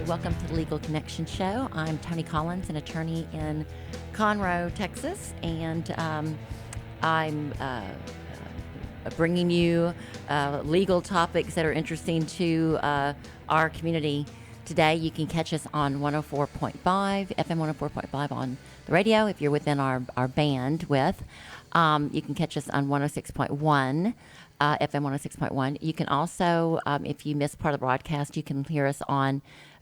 welcome to the Legal Connection Show. I'm Tony Collins, an attorney in Conroe, Texas, and I'm bringing you legal topics that are interesting to our community. Today, you can catch us on 104.5, FM 104.5 on the radio if you're within our bandwidth. You can catch us on 106.1. FM 106.1. You can also, if you miss part of the broadcast, you can hear us on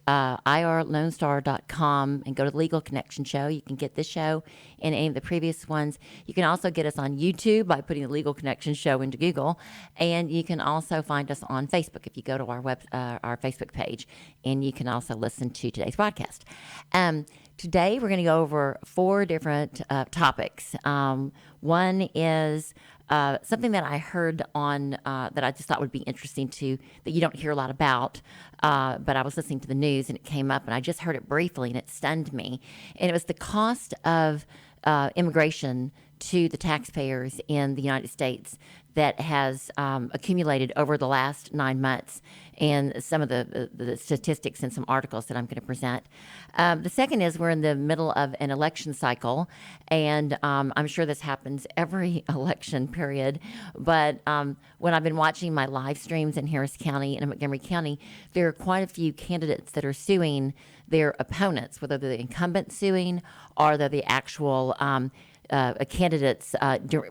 irlonestar.com and go to the Legal Connection Show. You can get this show and any of the previous ones. You can also get us on YouTube by putting the Legal Connection Show into Google, and you can also find us on Facebook if you go to our our Facebook page, and you can also listen to today's broadcast. Today we're going to go over 4 different topics. One is something that I heard on that I just thought would be interesting that you don't hear a lot about, but I was listening to the news and it came up and I just heard it briefly and it stunned me. And it was the cost of immigration to the taxpayers in the United States that has accumulated over the last 9 months, and some of the statistics and some articles that I'm going to present. The second is we're in the middle of an election cycle, and I'm sure this happens every election period, but when I've been watching my live streams in Harris County and Montgomery County, there are quite a few candidates that are suing their opponents, whether they're the incumbent suing or they're the actual candidates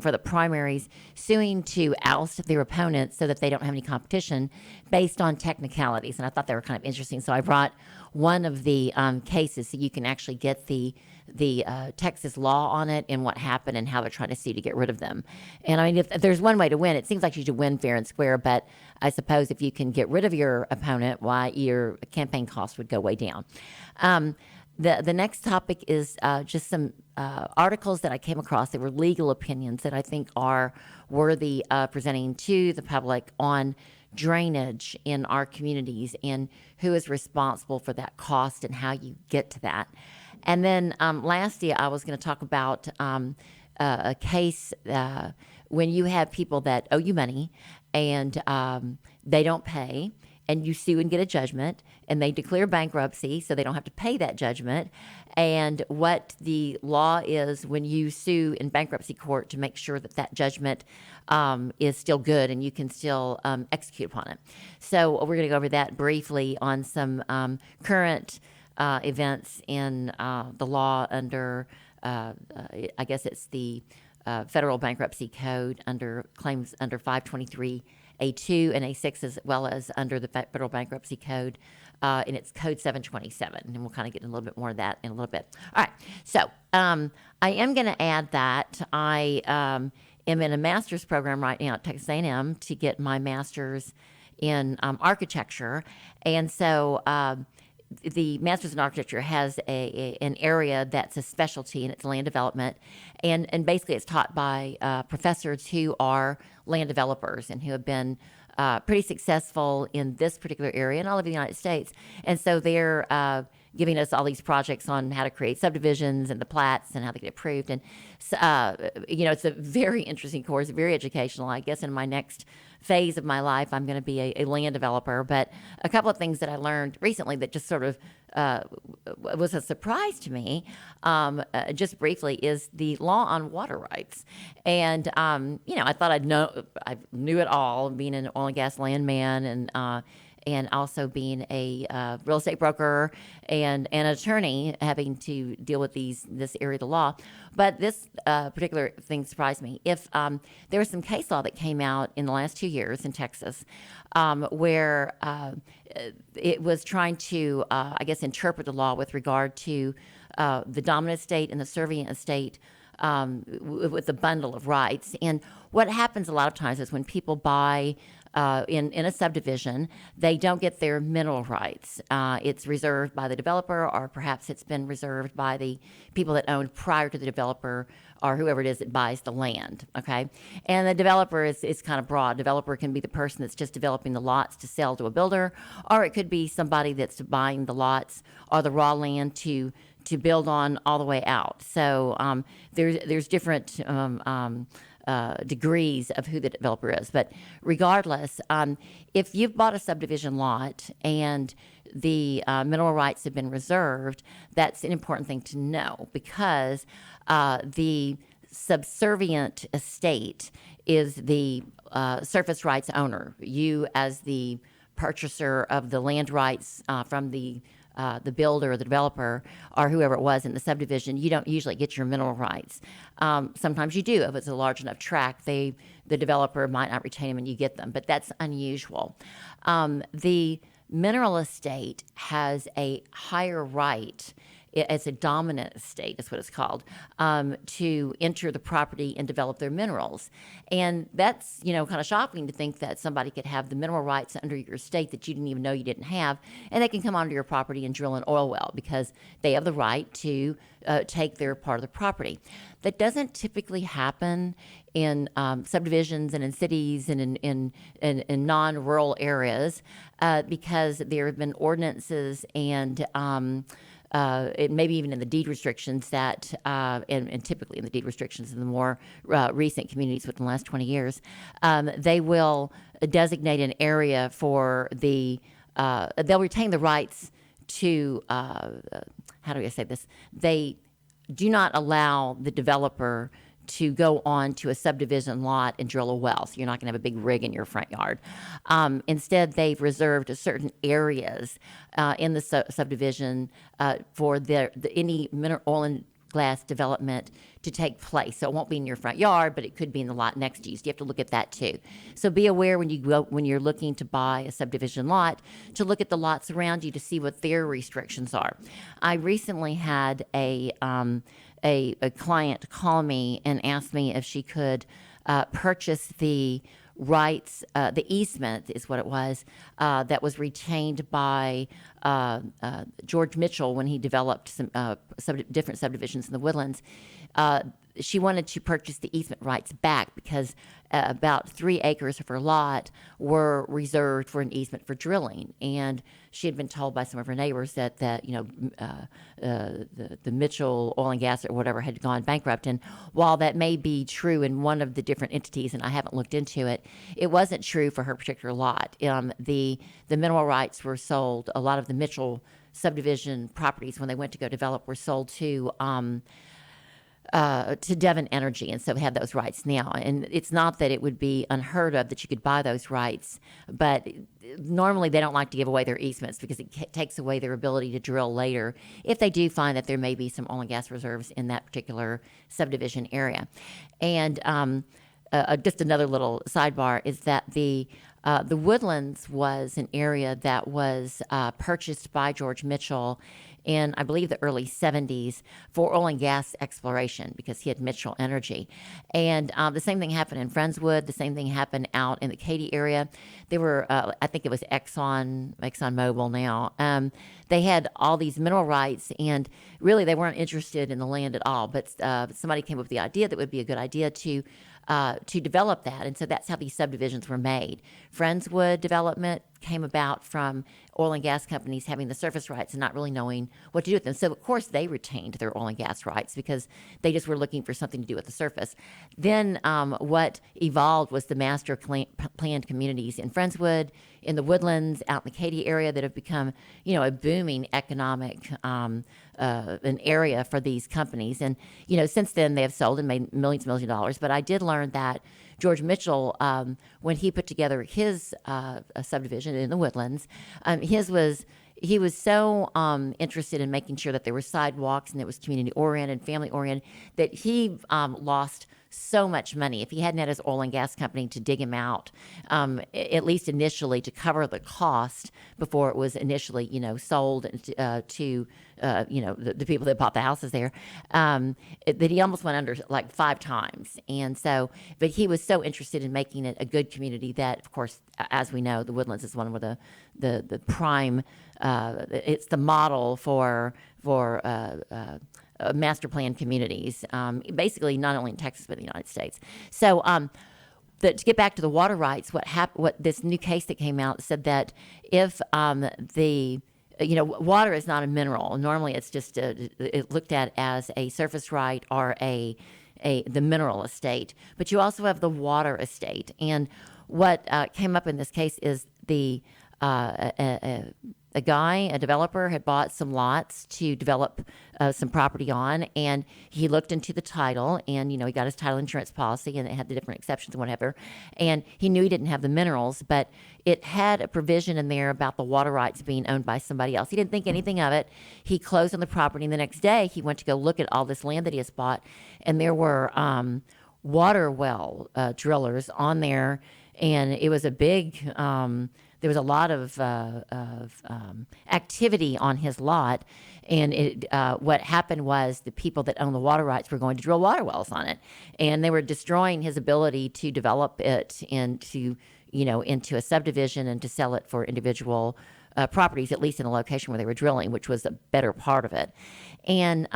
for the primaries, suing to oust their opponents so that they don't have any competition based on technicalities. And I thought they were kind of interesting. So I brought one of the cases so you can actually get the Texas law on it and what happened and how they're trying to sue to get rid of them. And I mean, if there's one way to win, it seems like you should win fair and square, but I suppose if you can get rid of your opponent, why your campaign costs would go way down. The next topic is just some articles that I came across that were legal opinions that I think are worthy of presenting to the public on drainage in our communities and who is responsible for that cost and how you get to that. And then lastly, I was going to talk about a case when you have people that owe you money and they don't pay, and you sue and get a judgment, and they declare bankruptcy so they don't have to pay that judgment, and what the law is when you sue in bankruptcy court to make sure that that judgment is still good and you can still execute upon it. So we're going to go over that briefly on some current events in the law under, I guess it's the Federal Bankruptcy Code under claims under 523 A2 and A6, as well as under the Federal Bankruptcy Code, and it's Code 727, and we'll kind of get into a little bit more of that in a little bit. All right, so I am going to add that I am in a master's program right now at Texas A&M to get my master's in architecture, and so the Master's in Architecture has an area that's a specialty, and it's land development. And basically it's taught by professors who are land developers and who have been pretty successful in this particular area in all of the United States. And so they're giving us all these projects on how to create subdivisions and the plats and how they get approved. And, it's a very interesting course, very educational. I guess in my next phase of my life, I'm going to be a land developer. But a couple of things that I learned recently that just sort of was a surprise to me, just briefly, is the law on water rights. And, I thought I knew it all, being an oil and gas landman and also being a real estate broker and an attorney, having to deal with this area of the law. But this particular thing surprised me. If there was some case law that came out in the last 2 years in Texas where it was trying to, interpret the law with regard to the dominant estate and the servient estate with a bundle of rights. And what happens a lot of times is when people buy in a subdivision, they don't get their mineral rights. It's reserved by the developer, or perhaps it's been reserved by the people that owned prior to the developer, or whoever it is that buys the land, okay? And the developer is kind of broad. Developer can be the person that's just developing the lots to sell to a builder, or it could be somebody that's buying the lots or the raw land to build on all the way out. So there's different degrees of who the developer is. But regardless, if you've bought a subdivision lot and the mineral rights have been reserved, that's an important thing to know, because the subservient estate is the surface rights owner. You, as the purchaser of the land rights from the builder or the developer or whoever it was in the subdivision, you don't usually get your mineral rights. Sometimes you do. If it's a large enough tract, the developer might not retain them and you get them, but that's unusual. The mineral estate has a higher right. It's a dominant estate, is what it's called, to enter the property and develop their minerals. And that's, kind of shocking to think that somebody could have the mineral rights under your estate that you didn't even know you didn't have, and they can come onto your property and drill an oil well because they have the right to take their part of the property. That doesn't typically happen in subdivisions and in cities and in non-rural areas because there have been ordinances and maybe even in the deed restrictions that, and typically in the deed restrictions in the more recent communities within the last 20 years, they will designate an area for they'll retain the rights to, how do I say this? They do not allow the developer to go on to a subdivision lot and drill a well. So you're not going to have a big rig in your front yard. Instead, they've reserved certain areas in the subdivision for any mineral oil and gas development to take place. So it won't be in your front yard, but it could be in the lot next to you. So you have to look at that too. So be aware when you're looking to buy a subdivision lot, to look at the lots around you to see what their restrictions are. I recently had a client call me and ask me if she could purchase the rights, the easement is what it was, that was retained by George Mitchell when he developed some different subdivisions in the Woodlands. She wanted to purchase the easement rights back because about 3 acres of her lot were reserved for an easement for drilling, and she had been told by some of her neighbors that the Mitchell Oil and Gas or whatever had gone bankrupt. And while that may be true in one of the different entities, and I haven't looked into it, it wasn't true for her particular lot. The mineral rights were sold. A lot of the Mitchell subdivision properties, when they went to go develop, were sold to Devon Energy, and so have those rights now. And it's not that it would be unheard of that you could buy those rights, but normally they don't like to give away their easements because it takes away their ability to drill later if they do find that there may be some oil and gas reserves in that particular subdivision area. And just another little sidebar is that the Woodlands was an area that was purchased by George Mitchell in, I believe, the early 70s for oil and gas exploration because he had Mitchell Energy. And the same thing happened in Friendswood. The same thing happened out in the Katy area. There were, I think it was ExxonMobil now. They had all these mineral rights, and really they weren't interested in the land at all. But somebody came up with the idea that it would be a good idea to develop that. And so that's how these subdivisions were made. Friendswood development came about from oil and gas companies having the surface rights and not really knowing what to do with them. So, of course, they retained their oil and gas rights because they just were looking for something to do with the surface. Then what evolved was the master planned communities in Friendswood, in the Woodlands, out in the Katy area that have become, a booming economic an area for these companies. And, since then they have sold and made millions and millions of dollars. But I did learn that George Mitchell, when he put together his subdivision in the Woodlands, he was so interested in making sure that there were sidewalks and it was community-oriented, family-oriented, that he lost so much money. If he hadn't had his oil and gas company to dig him out, at least initially to cover the cost before it was initially, sold to the people that bought the houses there, that he almost went under like 5 times. And so, but he was so interested in making it a good community that, of course, as we know, the Woodlands is one of the prime. It's the model for master plan communities, basically not only in Texas but in the United States. So to get back to the water rights, what this new case that came out said that if water is not a mineral. Normally, it's just it looked at as a surface right or a the mineral estate, but you also have the water estate. And what came up in this case is the a developer, had bought some lots to develop some property on, and he looked into the title, and he got his title insurance policy, and it had the different exceptions and whatever, and he knew he didn't have the minerals, but it had a provision in there about the water rights being owned by somebody else. He didn't think anything of it. He closed on the property, and the next day he went to go look at all this land that he has bought, and there were water well drillers on there, and it was a big there was a lot of activity on his lot, and what happened was the people that own the water rights were going to drill water wells on it, and they were destroying his ability to develop it into a subdivision and to sell it for individual properties, at least in the location where they were drilling, which was a better part of it. And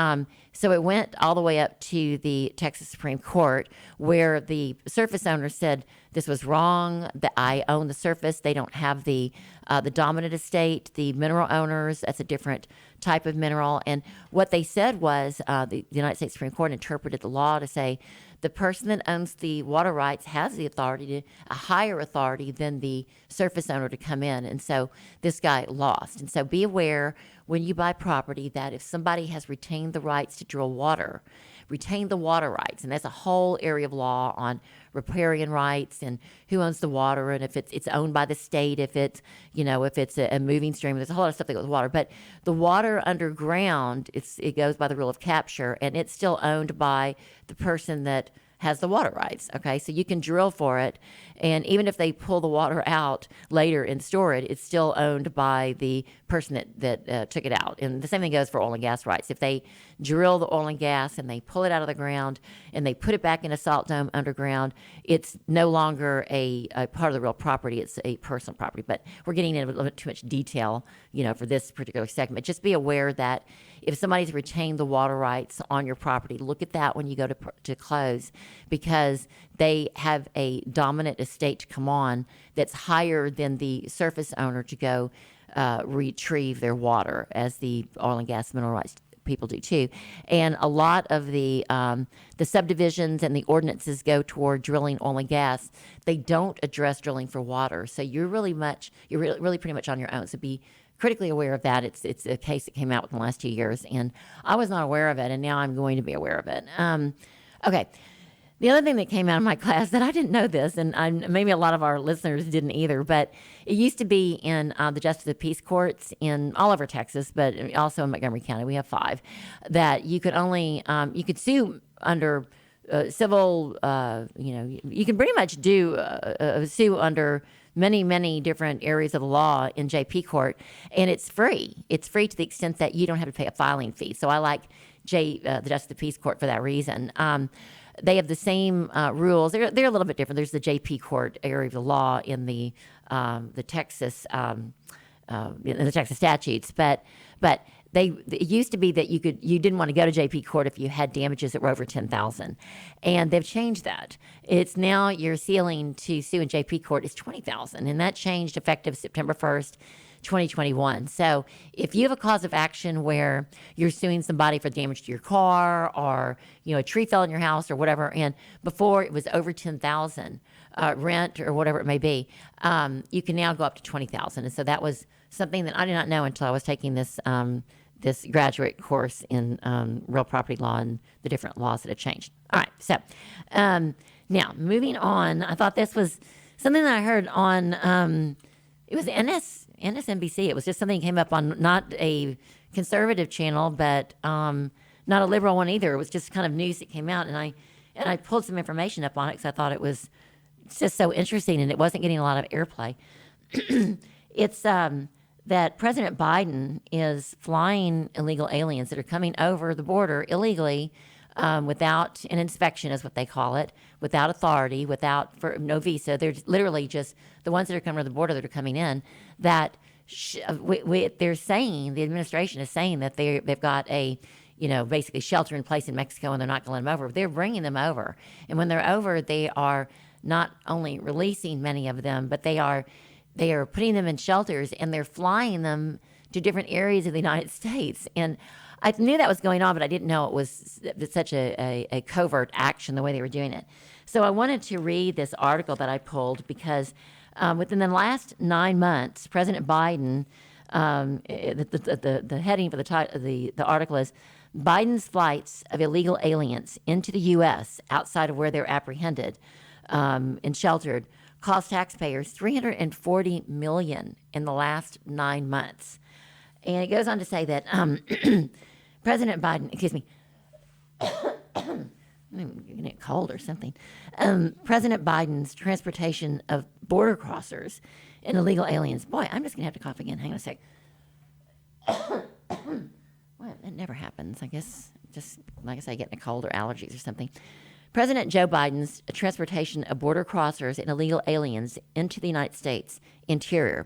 so it went all the way up to the Texas Supreme Court, where the surface owner said this was wrong, that I own the surface. They don't have the dominant estate. The mineral owners, that's a different type of mineral. And what they said was the United States Supreme Court interpreted the law to say the person that owns the water rights has the authority, a higher authority than the surface owner to come in. And so this guy lost. And so be aware when you buy property that if somebody has retained the rights to drill water, retain the water rights. And that's a whole area of law on riparian rights and who owns the water, and if it's owned by the state, if it's a moving stream. There's a whole lot of stuff that goes with water. But the water underground, it goes by the rule of capture, and it's still owned by the person that has the water rights. Okay, so you can drill for it, and even if they pull the water out later and store it, it's still owned by the person that took it out. And the same thing goes for oil and gas rights. If they drill the oil and gas and they pull it out of the ground and they put it back in a salt dome underground, it's no longer a part of the real property. It's a personal property. But we're getting into a little bit too much detail, for this particular segment. Just be aware that if somebody's retained the water rights on your property, look at that when you go to close, because they have a dominant estate to come on that's higher than the surface owner to go retrieve their water, as the oil and gas mineral rights people do too. And a lot of the subdivisions and the ordinances go toward drilling oil and gas. They don't address drilling for water. So you're really pretty much on your own. So be critically aware of that. It's a case that came out within the last 2 years, and I was not aware of it, and now I'm going to be aware of it. Okay. The other thing that came out of my class that I didn't know this, and maybe a lot of our listeners didn't either, but it used to be in the Justice of the Peace courts in all over Texas, but also in Montgomery County. We have 5 that you could only you could sue under civil. You can pretty much do sue under many different areas of the law in JP court, and it's free. It's free to the extent that you don't have to pay a filing fee. So I like the Justice of the Peace court for that reason. They have the same rules. They're a little bit different. There's the JP court area of the law in the Texas in the Texas statutes, but it used to be that you didn't want to go to JP court if you had damages that were over $10,000, and they've changed that. It's now your ceiling to sue in JP court is $20,000, and that changed effective September 1st. 2021. So if you have a cause of action where you're suing somebody for damage to your car, or a tree fell in your house or whatever, and before it was over $10,000 rent or whatever it may be, you can now go up to $20,000. And so that was something that I did not know until I was taking this this graduate course in real property law and the different laws that have changed. All right. So now moving on, I thought this was something that I heard on it was NSNBC. It was just something that came up on not a conservative channel, but not a liberal one either. It was just kind of news that came out, and I pulled some information up on it because I thought it was just so interesting, and it wasn't getting a lot of airplay. It's that President Biden is flying illegal aliens that are coming over the border illegally without an inspection, is what they call it, without authority, for no visa. They're literally just the ones that are coming to the border that are coming in. That they're saying, the administration is saying that they've got a basically shelter in place in Mexico, and they're not going to let them over. They're bringing them over, and when they're over, they are not only releasing many of them, but they are putting them in shelters, and they're flying them to different areas of the United States. And I knew that was going on, but I didn't know it was such a covert action the way they were doing it. So I wanted to read this article that I pulled because within the last 9 months, President Biden, the heading for the article is Biden's flights of illegal aliens into the U.S. outside of where they're apprehended and sheltered cost taxpayers $340 million in the last 9 months. And it goes on to say that President Biden, excuse me, I'm getting it cold or something. President Biden's transportation of border crossers and illegal aliens. Boy, I'm just going to have to cough again. Hang on a sec. Well, it never happens. I guess just, like I say, getting a cold or allergies or something. President Joe Biden's transportation of border crossers and illegal aliens into the United States interior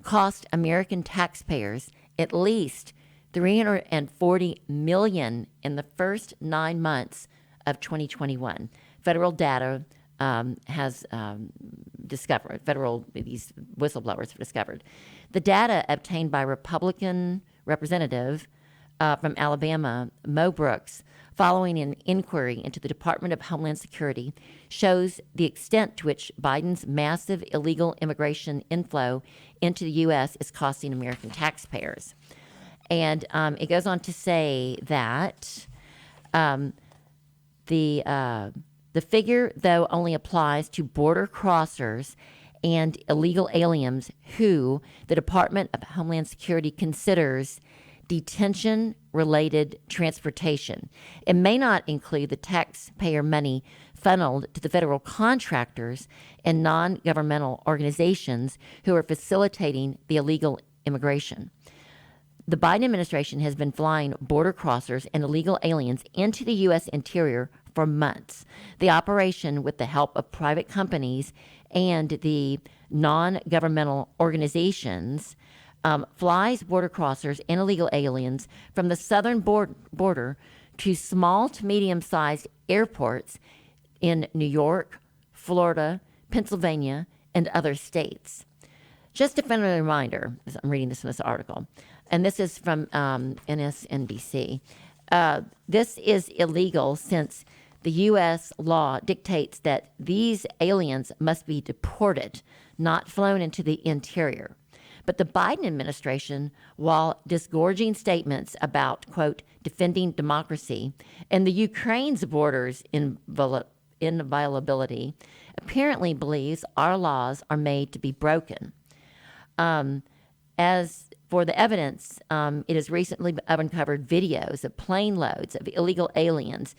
cost American taxpayers at least $340 million in the first 9 months of 2021. Federal data has discovered, these whistleblowers have discovered. The data obtained by Republican representative from Alabama, Mo Brooks, following an inquiry into the Department of Homeland Security, shows the extent to which Biden's massive illegal immigration inflow into the U.S. is costing American taxpayers. And it goes on to say that the figure, though, only applies to border crossers and illegal aliens who the Department of Homeland Security considers detention-related transportation. It may not include the taxpayer money funneled to the federal contractors and non-governmental organizations who are facilitating the illegal immigration. The Biden administration has been flying border crossers and illegal aliens into the U.S. interior for months. The operation, with the help of private companies and the non-governmental organizations, flies border crossers and illegal aliens from the southern border to small to medium-sized airports in New York, Florida, Pennsylvania, and other states. Just a friendly reminder, as I'm reading this in this article, and this is from NSNBC. This is illegal since the U.S. law dictates that these aliens must be deported, not flown into the interior. But the Biden administration, while disgorging statements about, quote, defending democracy and the Ukraine's borders inviolability, apparently believes our laws are made to be broken. As for the evidence, it has recently uncovered videos of plane loads of illegal aliens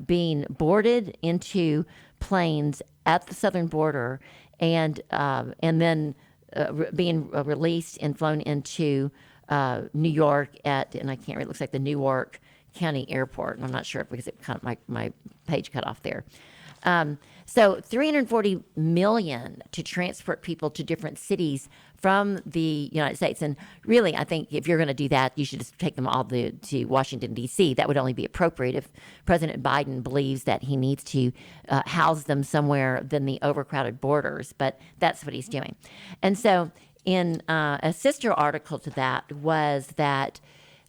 being boarded into planes at the southern border and then being released and flown into New York and I can't read, it looks like the Newark County Airport. And I'm not sure because it kind of, my page cut off there. So $340 million to transport people to different cities from the United States. And really, I think if you're going to do that, you should just take them all to Washington, D.C. That would only be appropriate if President Biden believes that he needs to house them somewhere than the overcrowded borders. But that's what he's doing. And so in a sister article to that was that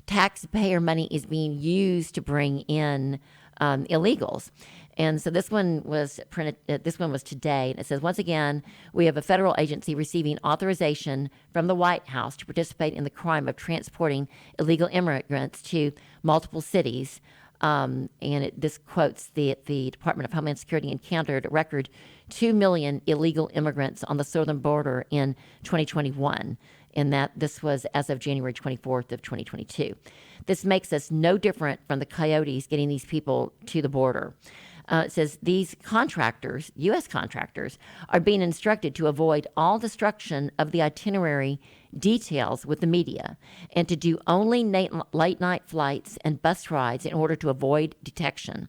taxpayer money is being used to bring in illegals. And so this one was printed. This one was today. And it says, once again, we have a federal agency receiving authorization from the White House to participate in the crime of transporting illegal immigrants to multiple cities. This quotes the Department of Homeland Security encountered a record 2 million illegal immigrants on the southern border in 2021. And that this was as of January 24th of 2022. This makes us no different from the coyotes getting these people to the border. It says these contractors, U.S. contractors, are being instructed to avoid all destruction of the itinerary details with the media and to do only late-night flights and bus rides in order to avoid detection.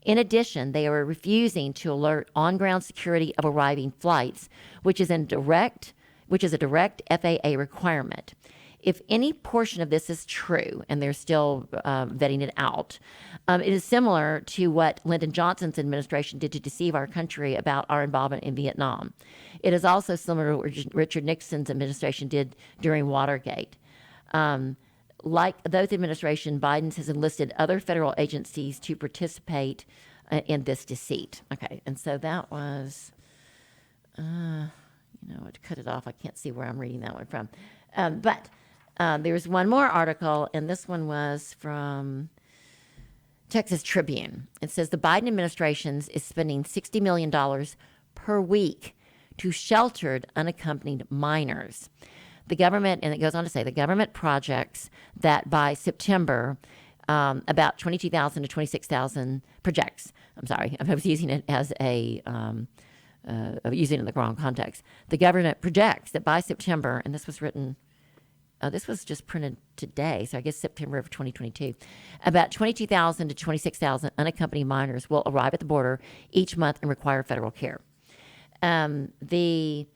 In addition, they are refusing to alert on-ground security of arriving flights, which is a direct FAA requirement. If any portion of this is true, and they're still vetting it out, it is similar to what Lyndon Johnson's administration did to deceive our country about our involvement in Vietnam. It is also similar to what Richard Nixon's administration did during Watergate. Like those administration, Biden has enlisted other federal agencies to participate in this deceit. Okay, and so that was, to cut it off, I can't see where I'm reading that one from. But there's one more article, and this one was from Texas Tribune. It says the Biden administration is spending $60 million per week to sheltered unaccompanied minors. The government, and it goes on to say, the government projects that by September, about 22,000 to 26,000 projects. I'm sorry, I was using it as using it in the wrong context. The government projects that by September, and this was written, this was just printed today, so I guess September of 2022, about 22,000 to 26,000 unaccompanied minors will arrive at the border each month and require federal care. The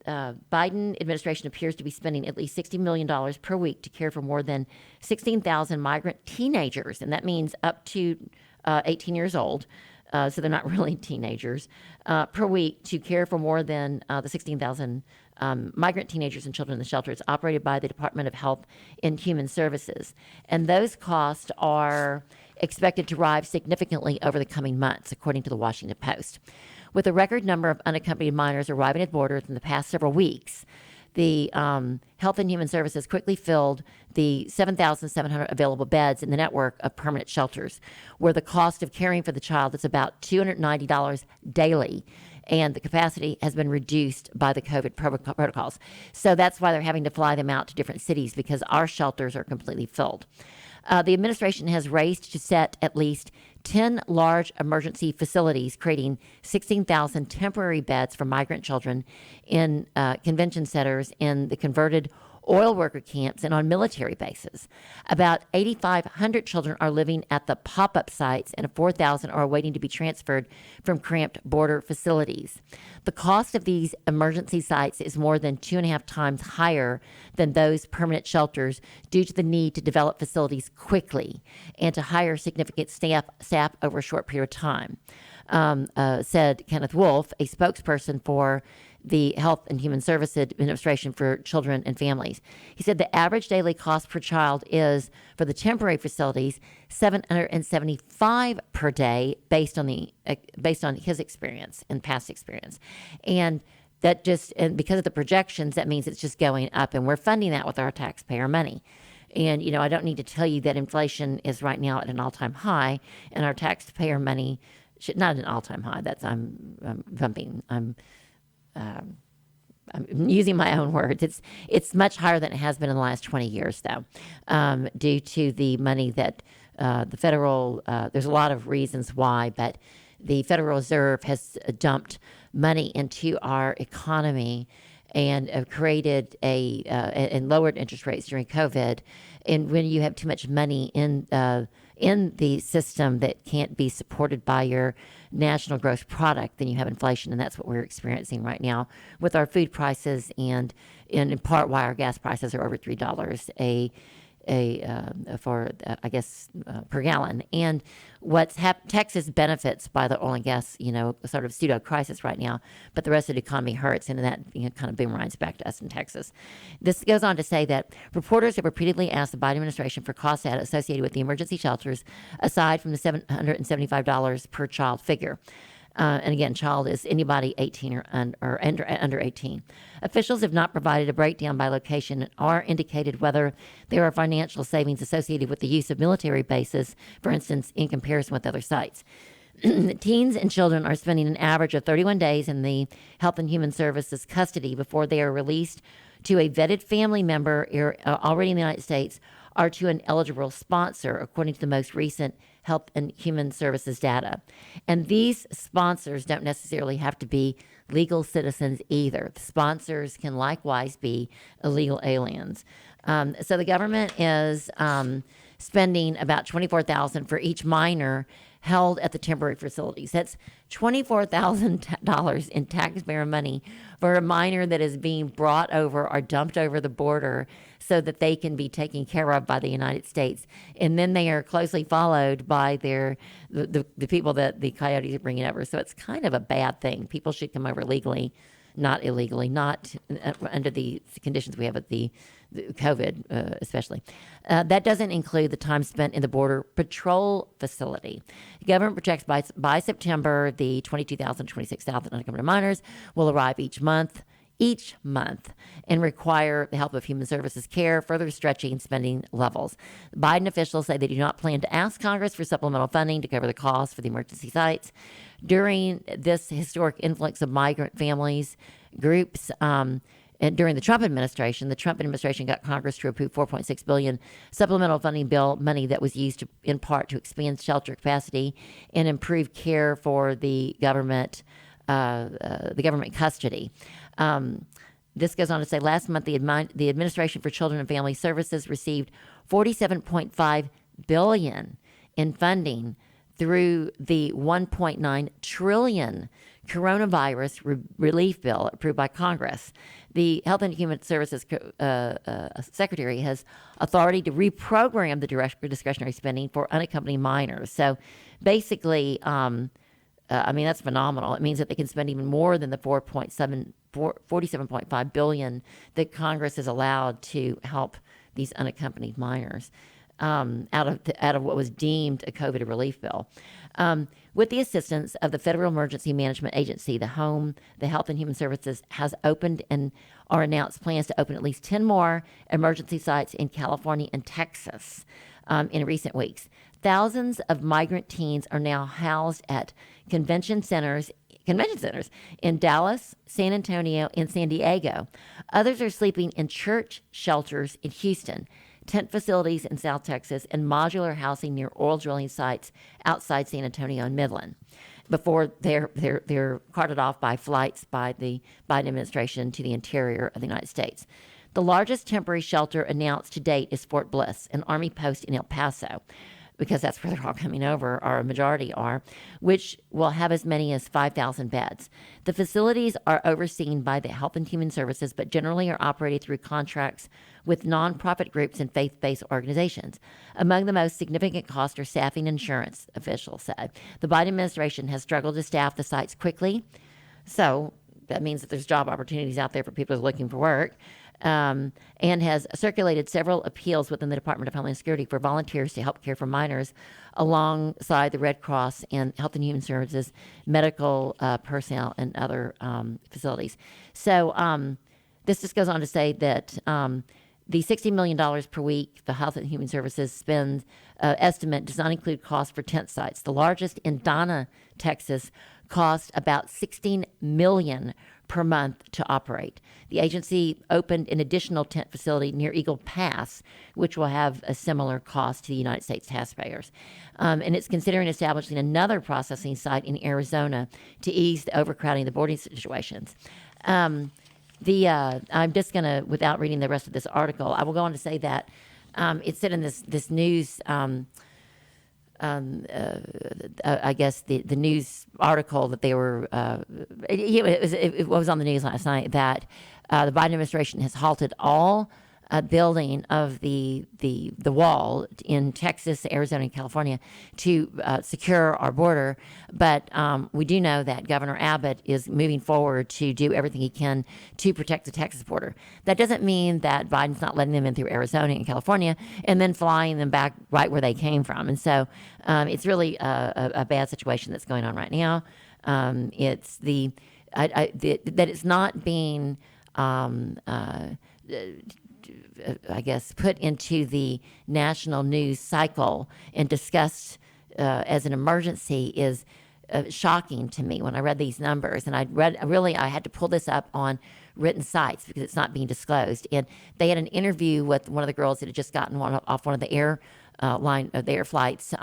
Biden administration appears to be spending at least $60 million per week to care for more than 16,000 migrant teenagers, and that means up to 18 years old, so they're not really teenagers, per week to care for more than the 16,000 migrant teenagers and children in the shelters operated by the Department of Health and Human Services. And those costs are expected to rise significantly over the coming months, according to the Washington Post. With a record number of unaccompanied minors arriving at borders in the past several weeks, the Health and Human Services quickly filled the 7,700 available beds in the network of permanent shelters, where the cost of caring for the child is about $290 daily, and the capacity has been reduced by the COVID protocols. So that's why they're having to fly them out to different cities, because our shelters are completely filled. The administration has raced to set at least 10 large emergency facilities, creating 16,000 temporary beds for migrant children in convention centers, in the converted oil worker camps, and on military bases. About 8,500 children are living at the pop-up sites, and 4,000 are waiting to be transferred from cramped border facilities. The cost of these emergency sites is more than 2.5 times higher than those permanent shelters, due to the need to develop facilities quickly and to hire significant staff over a short period of time, said Kenneth Wolf, a spokesperson for the Health and Human Services Administration for Children and Families. He said the average daily cost per child is, for the temporary facilities, $775 per day, based on his experience and past experience. And because of the projections, that means it's just going up, and we're funding that with our taxpayer money. And, I don't need to tell you that inflation is right now at an all-time high, and our taxpayer money should not at an all-time high. That's I'm using my own words. It's much higher than it has been in the last 20 years, though, due to the money that the federal, there's a lot of reasons why, but the Federal Reserve has dumped money into our economy and created and lowered interest rates during COVID. And when you have too much money in the system that can't be supported by your national gross product, then you have inflation, and that's what we're experiencing right now with our food prices, and in part why our gas prices are over $3 per gallon. And Texas benefits by the oil and gas, sort of pseudo crisis right now, but the rest of the economy hurts, and that kind of boomerangs back to us in Texas. This goes on to say that reporters have repeatedly asked the Biden administration for costs associated with the emergency shelters, aside from the $775 per child figure. And again, child is anybody 18 or under 18. Officials have not provided a breakdown by location or indicated whether there are financial savings associated with the use of military bases, for instance, in comparison with other sites. Teens and children are spending an average of 31 days in the Health and Human Services custody before they are released to a vetted family member already in the United States, or to an eligible sponsor, according to the most recent Health and Human Services data. And these sponsors don't necessarily have to be legal citizens either. The sponsors can likewise be illegal aliens. So the government is spending about $24,000 for each minor held at the temporary facilities. That's $24,000 in taxpayer money for a minor that is being brought over or dumped over the border so that they can be taken care of by the United States. And then they are closely followed by the people that the coyotes are bringing over. So it's kind of a bad thing. People should come over legally not illegally, not under the conditions we have at the COVID, especially. That doesn't include the time spent in the Border Patrol facility. The government projects by September, the 22,000 to 26,000 unaccompanied minors will arrive each month, and require the help of Human Services care, further stretching spending levels. Biden officials say they do not plan to ask Congress for supplemental funding to cover the costs for the emergency sites. During this historic influx of migrant families, groups, and during the Trump administration got Congress to approve $4.6 billion supplemental funding bill money that was used in part to expand shelter capacity and improve care for the government custody. This goes on to say, last month the Administration for Children and Family Services received $47.5 billion in funding through the $1.9 trillion coronavirus relief bill approved by Congress. The Health and Human Services Secretary has authority to reprogram the discretionary spending for unaccompanied minors. So basically, that's phenomenal. It means that they can spend even more than the $47.5 billion that Congress is allowed to help these unaccompanied minors out of what was deemed a COVID relief bill. With the assistance of the Federal Emergency Management Agency, the Health and Human Services has opened or announced plans to open at least 10 more emergency sites in California and Texas in recent weeks. Thousands of migrant teens are now housed at convention centers in Dallas, San Antonio, and San Diego. Others are sleeping in church shelters in Houston, tent facilities in South Texas, and modular housing near oil drilling sites outside San Antonio and Midland before they're carted off by flights by the Biden administration to the interior of the United States. The largest temporary shelter announced to date is Fort Bliss, an Army post in El Paso, because that's where they're all coming over, or a majority are, which will have as many as 5,000 beds. The facilities are overseen by the Health and Human Services, but generally are operated through contracts with nonprofit groups and faith-based organizations. Among the most significant costs are staffing and insurance, officials said. The Biden administration has struggled to staff the sites quickly, so that means that there's job opportunities out there for people who are looking for work. And has circulated several appeals within the Department of Homeland Security for volunteers to help care for minors alongside the Red Cross and Health and Human Services, medical personnel, and other facilities. So this just goes on to say that the $60 million per week the Health and Human Services spends estimate does not include costs for tent sites. The largest in Donna, Texas, cost about $16 million per month to operate. The agency opened an additional tent facility near Eagle Pass, which will have a similar cost to the United States taxpayers. And it's considering establishing another processing site in Arizona to ease the overcrowding of the boarding situations. I'm just going to, without reading the rest of this article, I will go on to say that it said in this news I guess the news article that they were it was on the news last night that the Biden administration has halted all building of the wall in Texas, Arizona, and California to secure our border. But we do know that Governor Abbott is moving forward to do everything he can to protect the Texas border. That doesn't mean that Biden's not letting them in through Arizona and California and then flying them back right where they came from. And so it's really a bad situation that's going on right now. It's that it's not being I guess, put into the national news cycle and discussed as an emergency is shocking to me when I read these numbers. And I had to pull this up on written sites because it's not being disclosed. And they had an interview with one of the girls that had just gotten off one of the air flights,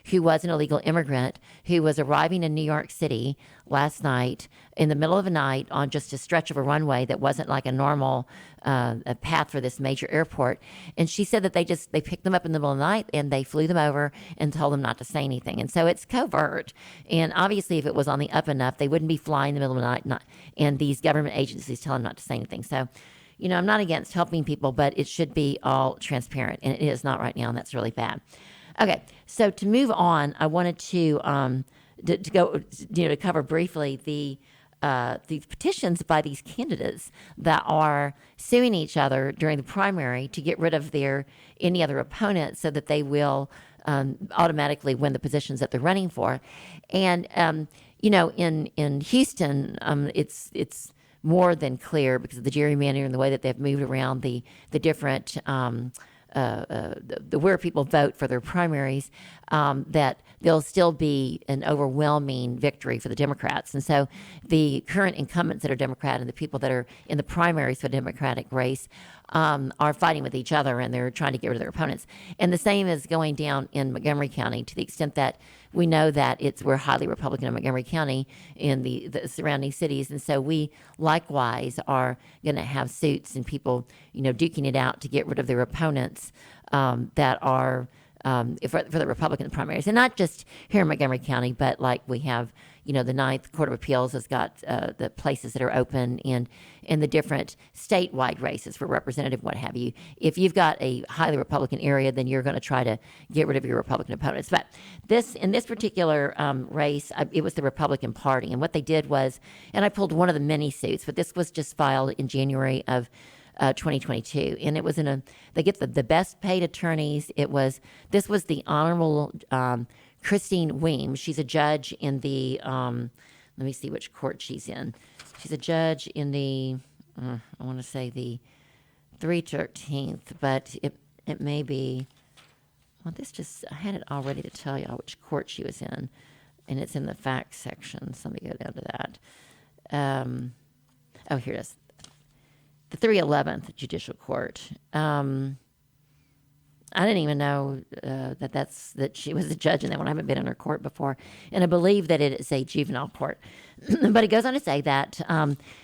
who was an illegal immigrant who was arriving in New York City last night in the middle of the night on just a stretch of a runway that wasn't like a normal a path for this major airport. And she said that they picked them up in the middle of the night and they flew them over and told them not to say anything. And so it's covert. And obviously if it was on the up and up, they wouldn't be flying in the middle of the night and these government agencies tell them not to say anything. So I'm not against helping people, but it should be all transparent, and it is not right now, and that's really bad. Okay, so to move on, I wanted to go, to cover briefly the these petitions by these candidates that are suing each other during the primary to get rid of any other opponent so that they will automatically win the positions that they're running for. And in Houston, it's more than clear because of the gerrymandering and the way that they've moved around the different where people vote for their primaries, that there'll still be an overwhelming victory for the Democrats. And so the current incumbents that are Democrat and the people that are in the primaries for the Democratic race are fighting with each other, and they're trying to get rid of their opponents. And the same is going down in Montgomery County, to the extent that we know that we're highly Republican in Montgomery County in the surrounding cities. And so we likewise are going to have suits and people, duking it out to get rid of their opponents that are for the Republican primaries. And not just here in Montgomery County, but like we have, the Ninth Court of Appeals has got the places that are open and in the different statewide races for representative, what have you. If you've got a highly Republican area, then you're going to try to get rid of your Republican opponents. But in this particular race, it was the Republican Party. And what they did was, and I pulled one of the many suits, but this was just filed in January of 2022, and it was they get the best paid attorneys. This was the Honorable Christine Weems. She's a judge in the let me see which court she's in. She's a judge in the I want to say the 313th, but it may be. Well, I had it all ready to tell y'all which court she was in, and it's in the facts section. So let me go down to that. Here it is. The 311th Judicial Court. I didn't even know that she was a judge in that one. I haven't been in her court before. And I believe that it is a juvenile court. But it goes on to say that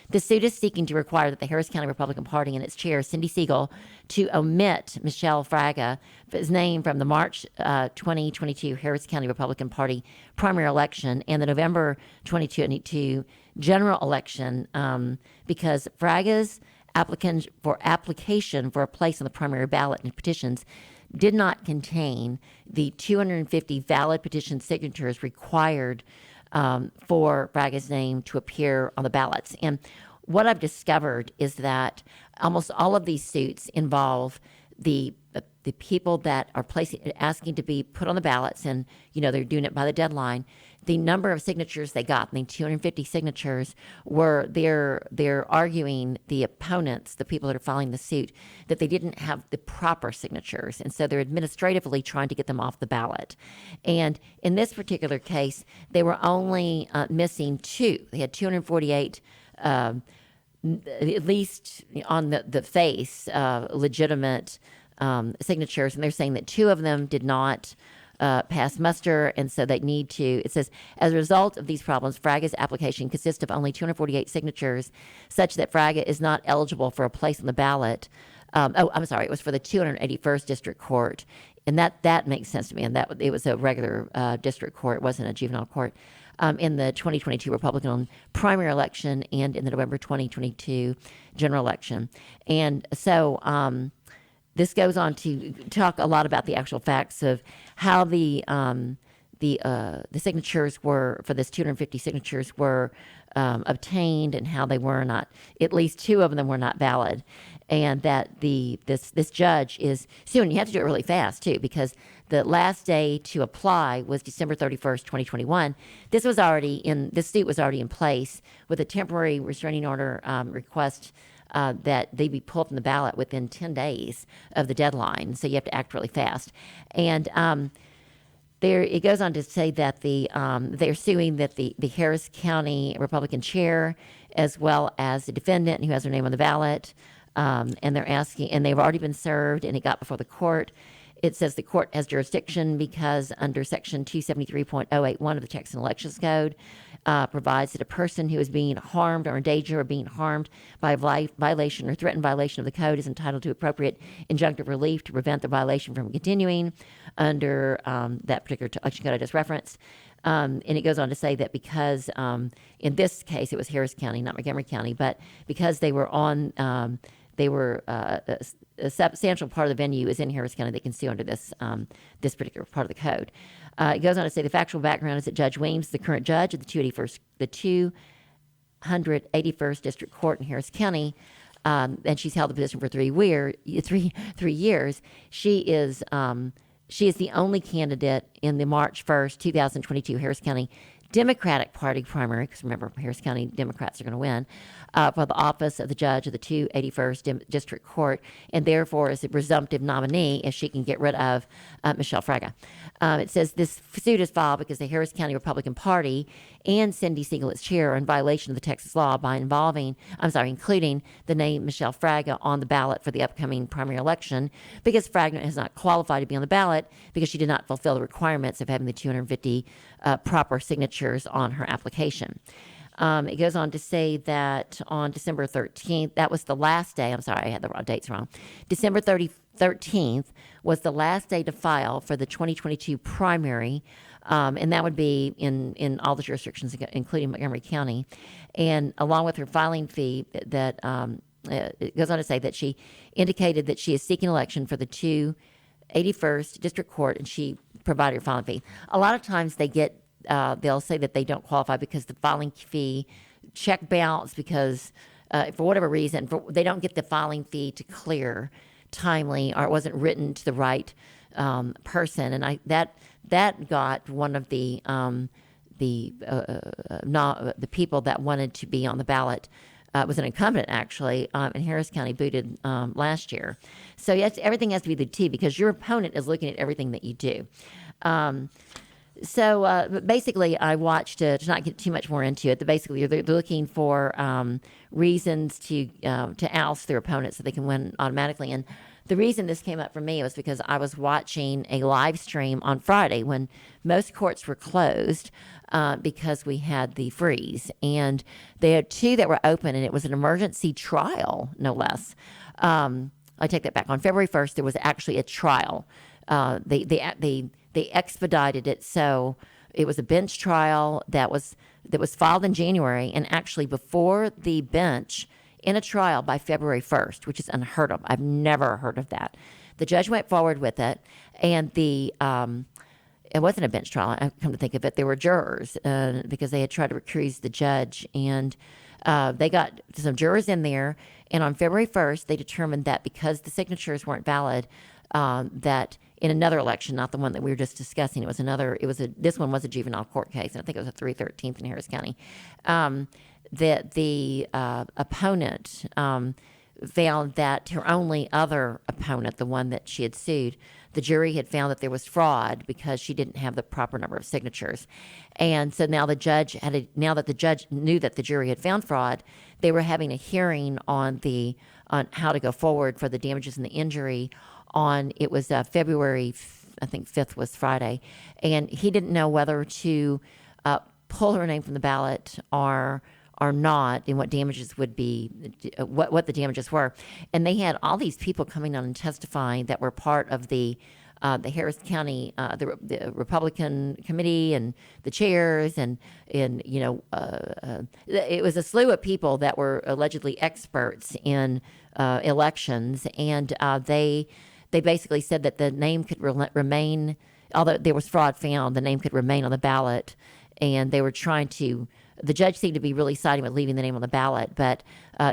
the suit is seeking to require that the Harris County Republican Party and its chair, Cindy Siegel, to omit Michelle Fraga's name from the March 2022 Harris County Republican Party primary election and the November 2022 general election because Fraga's application for a place on the primary ballot and petitions did not contain the 250 valid petition signatures required for Fraga's name to appear on the ballots. And what I've discovered is that almost all of these suits involve the people that are asking to be put on the ballots, and they're doing it by the deadline. The number of signatures they got, the 250 signatures, they're arguing the opponents, the people that are filing the suit, that they didn't have the proper signatures, and so they're administratively trying to get them off the ballot. And in this particular case, they were only missing two. They had 248. At least on the face, legitimate signatures, and they're saying that two of them did not pass muster, and so they need to. It says, as a result of these problems, Fraga's application consists of only 248 signatures, such that Fraga is not eligible for a place on the ballot. I'm sorry, it was for the 281st District Court, and that makes sense to me, and that it was a regular district court, it wasn't a juvenile court. In the 2022 Republican primary election and in the November 2022 general election. And so this goes on to talk a lot about the actual facts of how the signatures were, for this 250 signatures were obtained, and how they were not, at least two of them were not valid. And that this judge is suing. You have to do it really fast, too, because the last day to apply was December 31st, 2021. This suit was already in place with a temporary restraining order request that they be pulled from the ballot within 10 days of the deadline. So you have to act really fast. And it goes on to say that they're suing that the Harris County Republican chair, as well as the defendant who has their name on the ballot, and they're asking, and they've already been served, and it got before the court. It says the court has jurisdiction because under Section 273.081 of the Texas Elections Code provides that a person who is being harmed or in danger of being harmed by a violation or threatened violation of the code is entitled to appropriate injunctive relief to prevent the violation from continuing under that particular election code I just referenced. And it goes on to say that because in this case it was Harris County, not Montgomery County, but because they were a substantial part of the venue is in Harris County, they can sue under this particular part of the code. It goes on to say the factual background is that Judge Weems, the current judge of the 281st 181st District Court in Harris County, and she's held the position for 3 years. She is the only candidate in the March 1st, 2022 Harris County Democratic Party primary, because remember, Harris County Democrats are going to win, for the office of the judge of the 281st District Court, and therefore is a presumptive nominee if she can get rid of Michelle Fraga. It says this suit is filed because the Harris County Republican Party and Cindy Siegel, its chair, are in violation of the Texas law by including the name Michelle Fraga on the ballot for the upcoming primary election, because Fraga has not qualified to be on the ballot because she did not fulfill the requirements of having the 250 proper signatures on her application. It goes on to say that on December 13th, that was the last day. I'm sorry, I had the dates wrong. December 13th was the last day to file for the 2022 primary, and that would be in all the jurisdictions, including Montgomery County. And along with her filing fee, that it goes on to say that she indicated that she is seeking election for the 281st District Court, and she provided her filing fee. A lot of times they'll say that they don't qualify because the filing fee check bounce because for whatever reason, they don't get the filing fee to clear timely, or it wasn't written to the right person. And that got one of the people that wanted to be on the ballot. Was an incumbent, actually, in Harris County, booted last year. So yes, everything has to be the T, because your opponent is looking at everything that you do. So basically, I watched, to not get too much more into it, basically they're looking for reasons to oust their opponent so they can win automatically. And the reason this came up for me was because I was watching a live stream on Friday when most courts were closed because we had the freeze. And they had two that were open, and it was an emergency trial, no less. I take that back. On February 1st, there was actually a trial. They expedited it, so it was a bench trial that was filed in January, and actually before the bench in a trial by February 1st, which is unheard of. I've never heard of that. The judge went forward with it, and it wasn't a bench trial. I come to think of it, there were jurors because they had tried to recuse the judge, and they got some jurors in there. And on February 1st, they determined that because the signatures weren't valid, that in another election, not the one that we were just discussing, this one was a juvenile court case, and I think it was a 313th in Harris County, that the opponent found that her only other opponent, the one that she had sued, the jury had found that there was fraud because she didn't have the proper number of signatures. And so now that the judge knew that the jury had found fraud, they were having a hearing on how to go forward for the damages and the injury it was February, I think 5th was Friday, and he didn't know whether to pull her name from the ballot or not, and what damages would be, what the damages were. And they had all these people coming on and testifying that were part of the Harris County, the Republican committee and the chairs, and it was a slew of people that were allegedly experts in elections, and they basically said that the name could remain, although there was fraud found, the name could remain on the ballot, and they were trying to. The judge seemed to be really siding with leaving the name on the ballot, but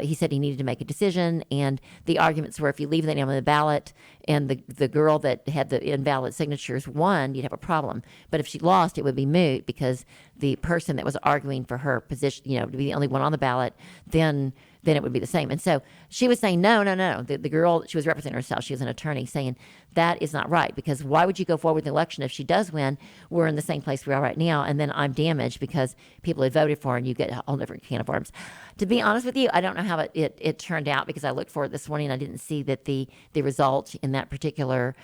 he said he needed to make a decision, and the arguments were if you leave the name on the ballot and the girl that had the invalid signatures won, you'd have a problem. But if she lost, it would be moot because the person that was arguing for her position, to be the only one on the ballot, then it would be the same. And so she was saying, no. The girl, she was representing herself. She was an attorney saying that is not right, because why would you go forward with the election if she does win? We're in the same place we are right now, and then I'm damaged because people had voted for her, and you get a whole different can of worms. To be honest with you, I don't know how it turned out, because I looked for it this morning and I didn't see that the result in that particular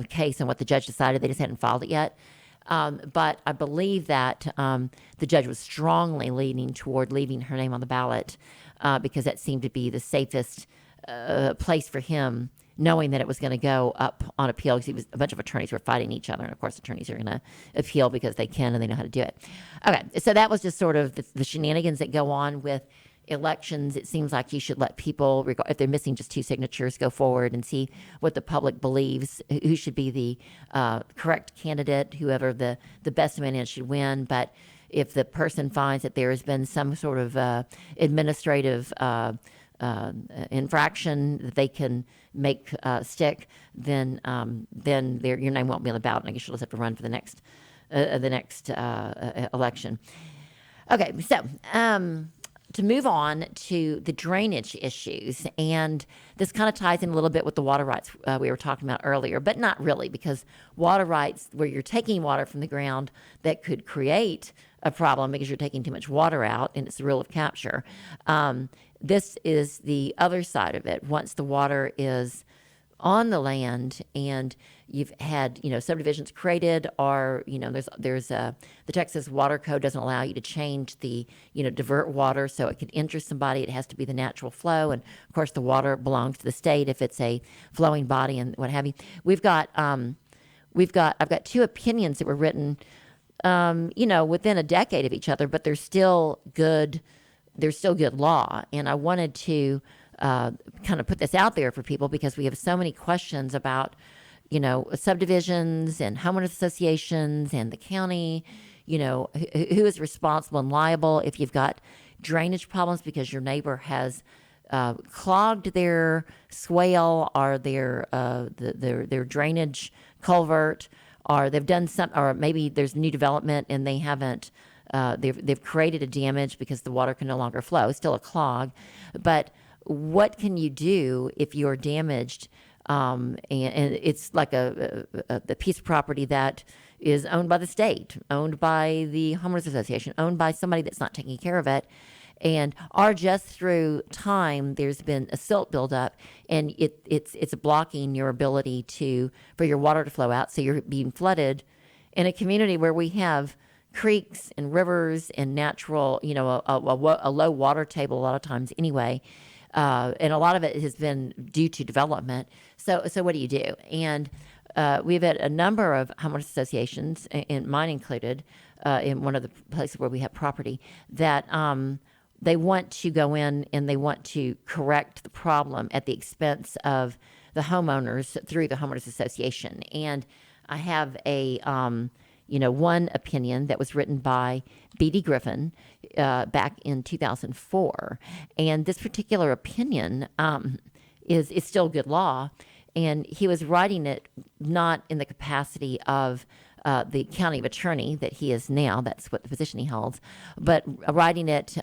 case and what the judge decided. They just hadn't filed it yet. But I believe that the judge was strongly leaning toward leaving her name on the ballot because that seemed to be the safest place for him, knowing that it was going to go up on appeal, because a bunch of attorneys were fighting each other. And, of course, attorneys are going to appeal because they can and they know how to do it. Okay, so that was just sort of the shenanigans that go on with elections. It seems like you should let people, if they're missing just 2 signatures, go forward and see what the public believes, who should be the correct candidate, whoever the best man is should win. But if the person finds that there has been some sort of administrative infraction that they can make stick, then your name won't be on the ballot. And I guess you'll just have to run for the next election. Okay, so to move on to the drainage issues, and this kind of ties in a little bit with the water rights we were talking about earlier, but not really, because water rights, where you're taking water from the ground, that could create a problem because you're taking too much water out, and it's the rule of capture. This is the other side of it. Once the water is on the land and you've had, subdivisions created, or, there's the Texas Water Code doesn't allow you to change the, divert water so it could enter somebody. It has to be the natural flow. And of course the water belongs to the state if it's a flowing body and what have you. I've got two opinions that were written, within a decade of each other, but they're still good law. And I wanted to kind of put this out there for people because we have so many questions about, subdivisions and homeowners associations and the county, who is responsible and liable if you've got drainage problems because your neighbor has clogged their swale or their drainage culvert, or they've done or maybe there's new development and they haven't. They've created a damage because the water can no longer flow. It's still a clog, but what can you do if you're damaged? And it's like a piece of property that is owned by the state, owned by the homeowners association, owned by somebody that's not taking care of it, and just through time there's been a silt buildup, and it's blocking your ability for your water to flow out. So you're being flooded in a community where we have creeks and rivers and natural, a low water table a lot of times anyway. And a lot of it has been due to development. So what do you do? And we've had a number of homeowners associations, and mine included, in one of the places where we have property, that they want to go in and they want to correct the problem at the expense of the homeowners through the homeowners association. And I have one opinion that was written by B.D. Griffin back in 2004. And this particular opinion is still good law. And he was writing it not in the capacity of the county attorney that he is now, that's what the position he holds, but writing it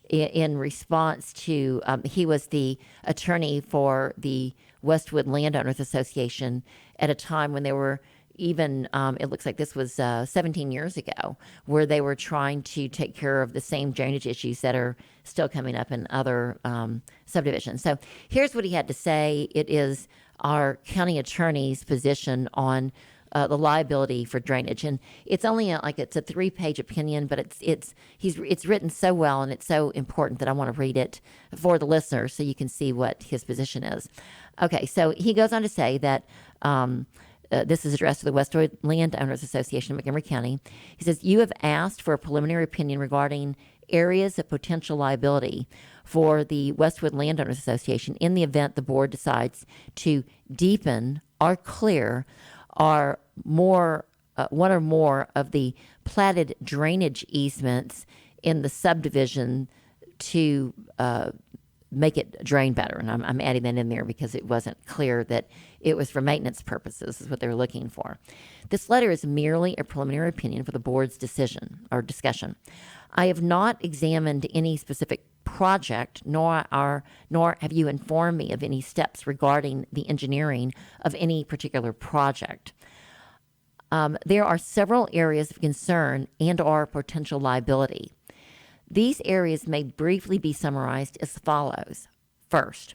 in response to, he was the attorney for the Westwood Landowners Association at a time when they were even, it looks like this was 17 years ago, where they were trying to take care of the same drainage issues that are still coming up in other subdivisions. So here's what he had to say. It is our county attorney's position on the liability for drainage, and it's only it's a 3-page opinion, but it's written so well and it's so important that I want to read it for the listeners so you can see what his position is. Okay, so he goes on to say that. This is addressed to the Westwood Landowners Association of Montgomery County. He says, you have asked for a preliminary opinion regarding areas of potential liability for the Westwood Landowners Association in the event the board decides to deepen or clear or one or more of the platted drainage easements in the subdivision to make it drain better. And I'm adding that in there because it wasn't clear that it was for maintenance purposes is what they were looking for. This letter is merely a preliminary opinion for the board's decision or discussion. I have not examined any specific project, nor have you informed me of any steps regarding the engineering of any particular project. There are several areas of concern and or potential liability. These areas may briefly be summarized as follows. First,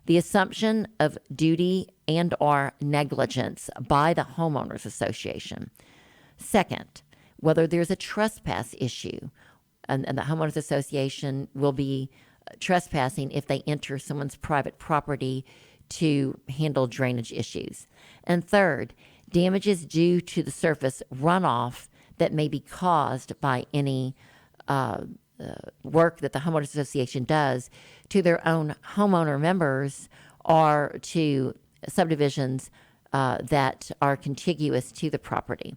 the assumption of duty and or negligence by the homeowners association. Second, whether there's a trespass issue, and the homeowners association will be trespassing if they enter someone's private property to handle drainage issues. And third, damages due to the surface runoff that may be caused by any work that the homeowners association does to their own homeowner members or to subdivisions that are contiguous to the property.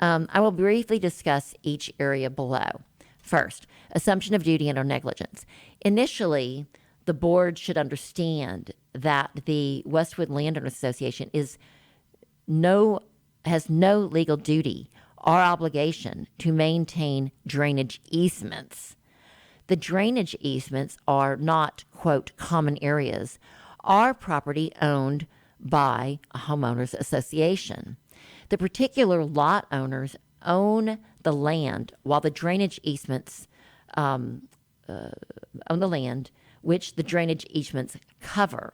I will briefly discuss each area below. First, assumption of duty and/or negligence. Initially, the board should understand that the Westwood Landowners Association has no legal duty or obligation to maintain drainage easements. The drainage easements are not, quote, common areas, are property owned by a homeowners association. The particular lot owners own the land, while the drainage easements own the land which the drainage easements cover.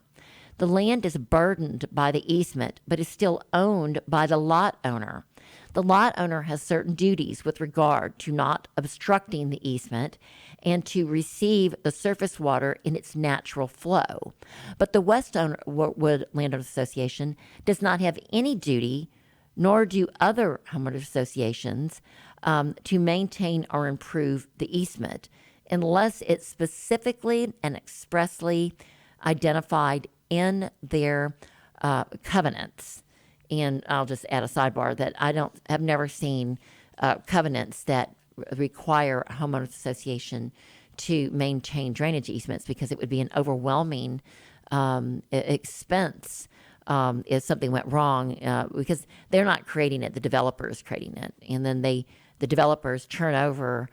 The land is burdened by the easement, but is still owned by the lot owner. The lot owner has certain duties with regard to not obstructing the easement and to receive the surface water in its natural flow. But the Westwood Landowners Association does not have any duty, nor do other homeowners associations, to maintain or improve the easement unless it's specifically and expressly identified in their covenants. And I'll just add a sidebar that I've never seen covenants that require a homeowners association to maintain drainage easements, because it would be an overwhelming expense if something went wrong, because they're not creating it, the developer is creating it. And then the developers turn over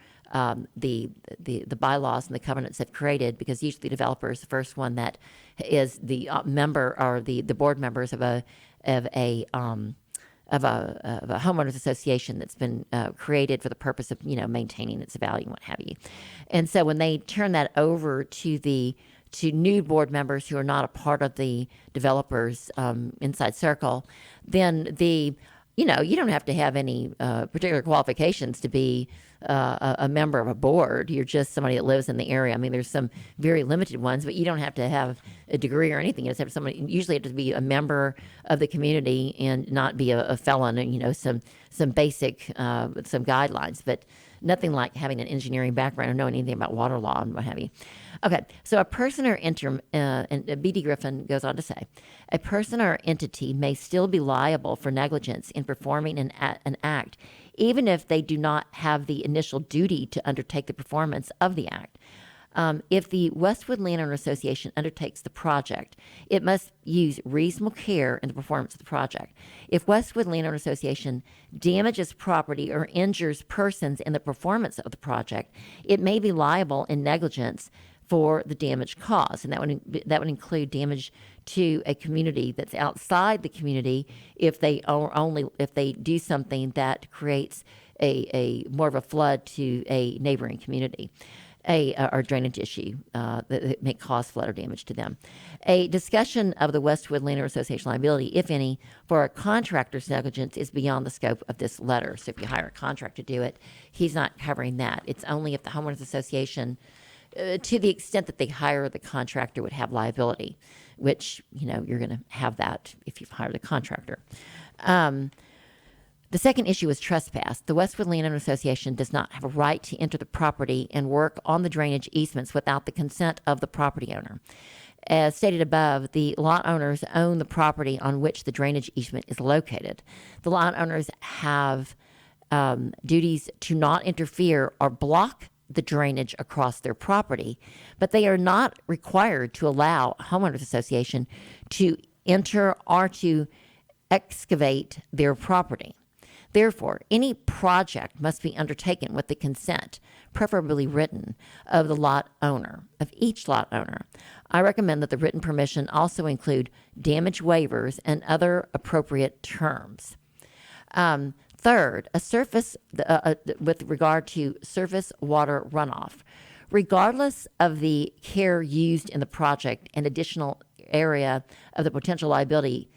the bylaws and the covenants they've created, because usually the developer is the first one that is the member or the board members of a homeowners association that's been created for the purpose of maintaining its value and what have you. And so when they turn that over to new board members who are not a part of the developers inside circle, then you don't have to have any particular qualifications to be a member of a board. You're just somebody that lives in the area. I mean, there's some very limited ones, but you don't have to have a degree or anything. You just have somebody. Usually, have to be a member of the community and not be a felon. And some basic some guidelines, but nothing like having an engineering background or knowing anything about water law and what have you. Okay, so a person or and B.D. Griffin goes on to say, a person or entity may still be liable for negligence in performing an act, even if they do not have the initial duty to undertake the performance of the act. If the Westwood Landowner Association undertakes the project, it must use reasonable care in the performance of the project. If Westwood Landowner Association damages property or injures persons in the performance of the project, it may be liable in negligence for the damage caused, and that would include damage to a community that's outside the community if they do something that creates a more of a flood to a neighboring community. Or drainage issue that may cause flood or damage to them. A discussion of the Westwood Landowner Association liability, if any, for a contractor's negligence is beyond the scope of this letter. So if you hire a contractor to do it, he's not covering that. It's only if the homeowners association, to the extent that they hire the contractor, would have liability, which, you're going to have that if you've hired a contractor. The second issue is trespass. The Westwood Landowner Association does not have a right to enter the property and work on the drainage easements without the consent of the property owner. As stated above, the lot owners own the property on which the drainage easement is located. The lot owners have duties to not interfere or block the drainage across their property, but they are not required to allow a homeowners association to enter or to excavate their property. Therefore, any project must be undertaken with the consent, preferably written, of the lot owner, of each lot owner. I recommend that the written permission also include damage waivers and other appropriate terms. Third, with regard to surface water runoff. Regardless of the care used in the project, an additional area of potential liability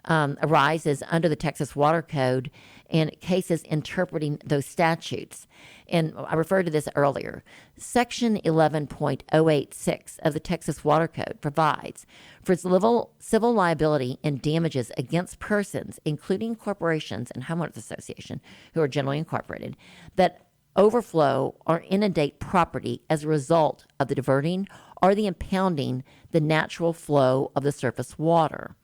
arises under the Texas Water Code and cases interpreting those statutes. And I referred to this earlier. Section 11.086 of the Texas Water Code provides for civil liability and damages against persons, including corporations and homeowners association, who are generally incorporated, that overflow or inundate property as a result of the diverting or the impounding the natural flow of the surface water.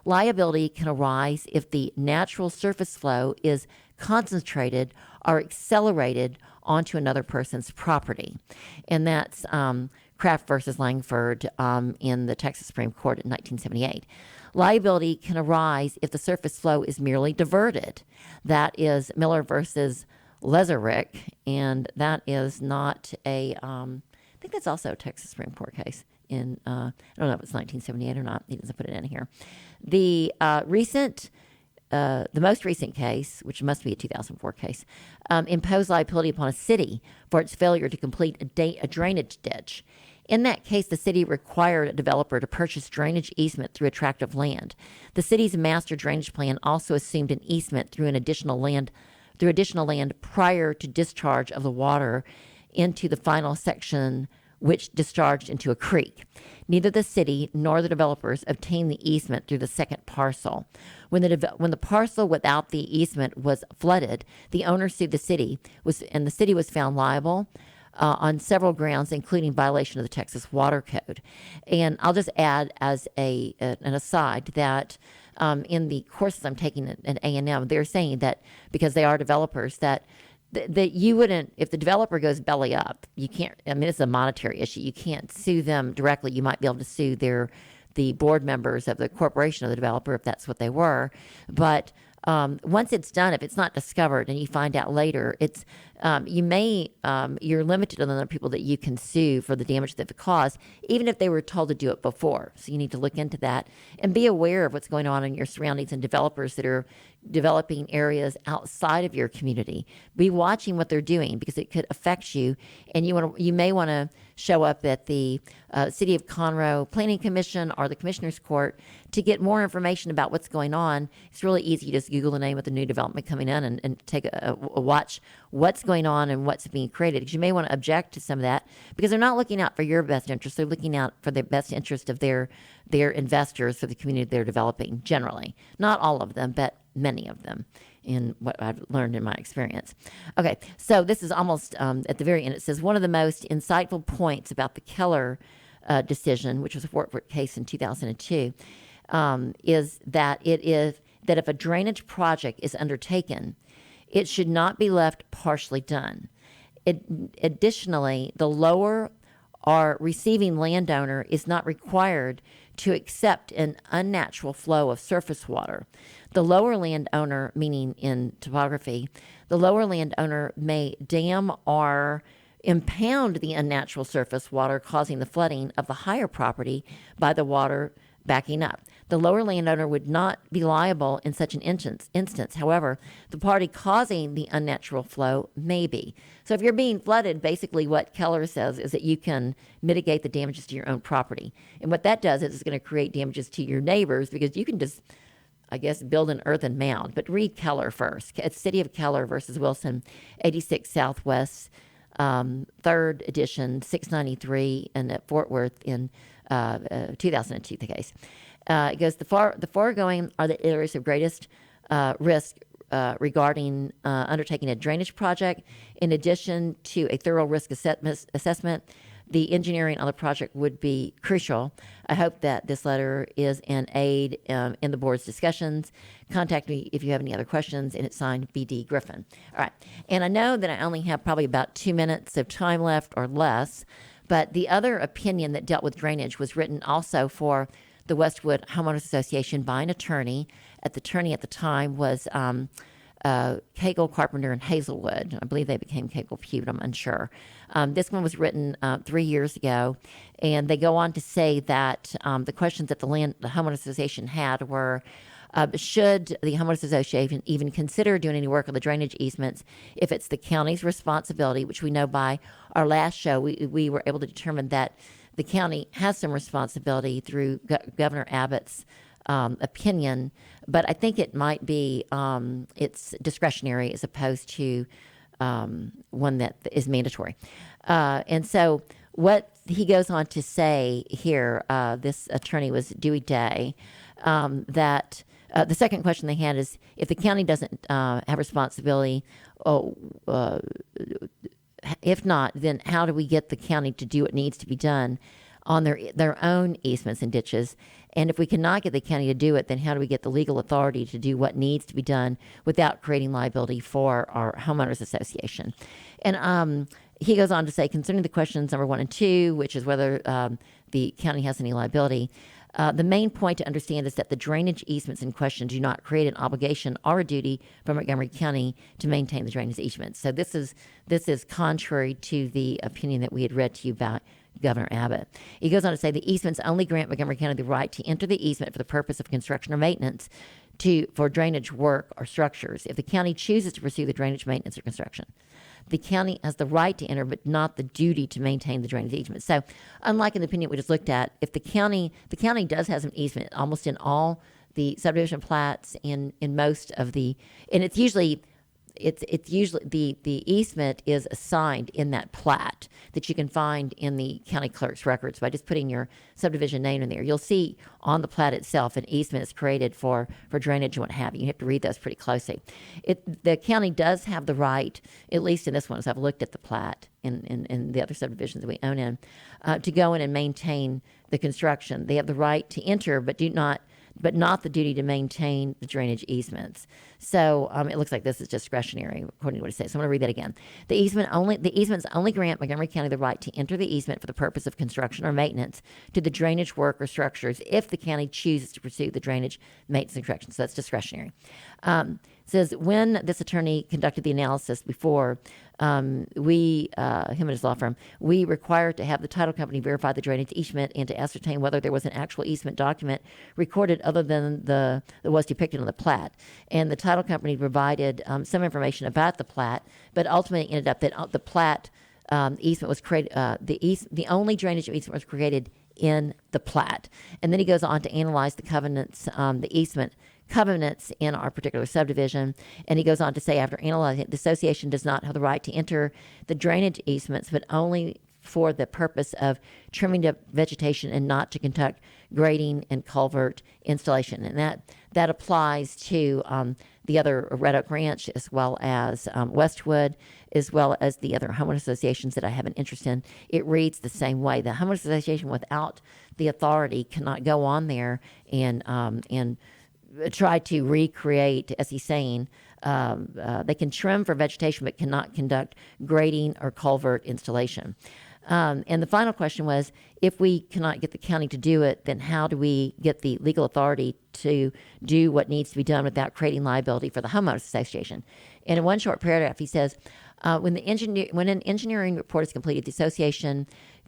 Liability can arise if the natural surface flow is concentrated or accelerated onto another person's property. And that's Kraft versus Langford in the Texas Supreme Court in 1978. Liability can arise if the surface flow is merely diverted. That is Miller versus Leserick, and that is not I think that's also a Texas Supreme Court case. I don't know if it's 1978 or not. He doesn't put it in here. The most recent case, which must be a 2004 case, imposed liability upon a city for its failure to complete a drainage ditch. In that case, the city required a developer to purchase drainage easement through a tract of land. The city's master drainage plan also assumed an easement through additional land prior to discharge of the water into the final section, which discharged into a creek. Neither the city nor the developers obtained the easement through the second parcel. When the parcel without the easement was flooded, the owner sued the city, and the city was found liable on several grounds, including violation of the Texas Water Code. And I'll just add as an aside that in the courses I'm taking at A&M, they're saying that because they are developers, that you wouldn't, if the developer goes belly up, you can't, I mean, it's a monetary issue. You can't sue them directly. You might be able to sue the board members of the corporation of the developer if that's what they were. But once it's done, if it's not discovered and you find out later, it's you're limited on the number of people that you can sue for the damage that they've caused, even if they were told to do it before. So you need to look into that and be aware of what's going on in your surroundings and developers that are developing areas outside of your community. Be watching what they're doing because it could affect you, and you may want to show up at the City of Conroe Planning Commission or the Commissioner's Court to get more information about what's going on. It's really easy. You just Google the name of the new development coming in and take a watch what's going on and what's being created. Because you may want to object to some of that because they're not looking out for your best interest. They're looking out for the best interest of their investors, for the community they're developing generally. Not all of them, but many of them, in what I've learned in my experience. Okay, so this is almost at the very end. It says, one of the most insightful points about the Keller decision, which was a Fort Worth case in 2002, is that if a drainage project is undertaken, it should not be left partially done. Additionally, the lower or receiving landowner is not required to accept an unnatural flow of surface water. The lower landowner, meaning in topography, the lower landowner may dam or impound the unnatural surface water, causing the flooding of the higher property by the water backing up. The lower landowner would not be liable in such an instance. However, the party causing the unnatural flow may be. So if you're being flooded, basically what Keller says is that you can mitigate the damages to your own property. And what that does is it's going to create damages to your neighbors because you can just, I guess, build an earthen mound. But read Keller first. It's City of Keller versus Wilson, 86 Southwest, 3rd edition, 693, and at Fort Worth in 2002, the case. It goes, the foregoing are the areas of greatest risk regarding undertaking a drainage project. In addition to a thorough risk assessment, the engineering on the project would be crucial. I hope that this letter is an aid in the board's discussions. Contact me if you have any other questions, and it's signed B.D. Griffin. All right, and I know that I only have probably about 2 minutes of time left or less, but the other opinion that dealt with drainage was written also for the Westwood Homeowners Association by an attorney. The attorney at the time was Cagle, Carpenter, and Hazelwood. I believe they became Cagle Pugh, but I'm unsure. This one was written 3 years ago, and they go on to say that the questions that the Homeowners Association had were, should the Homeowners Association even consider doing any work on the drainage easements if it's the county's responsibility, which we know by our last show, we were able to determine that the county has some responsibility through Governor Abbott's opinion, but I think it might be it's discretionary as opposed to one that is mandatory. And so what he goes on to say here, this attorney was Dewey Day, that the second question they had is, if the county doesn't have responsibility, if not, then how do we get the county to do what needs to be done on their own easements and ditches. And if we cannot get the county to do it, then how do we get the legal authority to do what needs to be done without creating liability for our homeowners association? And he goes on to say, concerning the questions number 1 and 2, which is whether the county has any liability, the main point to understand is that the drainage easements in question do not create an obligation or a duty for Montgomery County to maintain the drainage easements. So this is contrary to the opinion that we had read to you about Governor Abbott. He goes on to say the easements only grant Montgomery County the right to enter the easement for the purpose of construction or maintenance for drainage work or structures. If the county chooses to pursue the drainage maintenance or construction, the county has the right to enter, but not the duty to maintain the drainage easement. So, unlike in the opinion we just looked at, if the county does have an easement almost in all the subdivision plats, in most of the, and it's usually the easement is assigned in that plat that you can find in the county clerk's records by just putting your subdivision name in there. You'll see on the plat itself an easement is created for drainage and what have you. You have to read those pretty closely. The county does have the right, at least in this one, as I've looked at the plat in the other subdivisions that we own in, to go in and maintain the construction. They have the right to enter, but not the duty to maintain the drainage easements. So it looks like this is discretionary, according to what it says. So I'm going to read that again. The easements only grant Montgomery County the right to enter the easement for the purpose of construction or maintenance to the drainage work or structures if the county chooses to pursue the drainage maintenance and correction. So that's discretionary. It says when this attorney conducted the analysis before, him and his law firm, we required to have the title company verify the drainage easement and to ascertain whether there was an actual easement document recorded other than that was depicted on the plat. And the title company provided some information about the plat, but ultimately ended up that the plat easement was created. The only drainage easement was created in the plat. And then he goes on to analyze the covenants, the easement covenants in our particular subdivision. And he goes on to say, after analyzing it, the association does not have the right to enter the drainage easements, but only for the purpose of trimming up vegetation and not to conduct grading and culvert installation. And that applies to the other Red Oak Ranch, as well as Westwood, as well as the other homeowner associations that I have an interest in. It reads the same way. The homeowner association without the authority cannot go on there and try to recreate, as he's saying, they can trim for vegetation but cannot conduct grading or culvert installation. And the final question was, if we cannot get the county to do it, then how do we get the legal authority to do what needs to be done without creating liability for the homeowners association? And in one short paragraph, he says, when an engineering report is completed, the association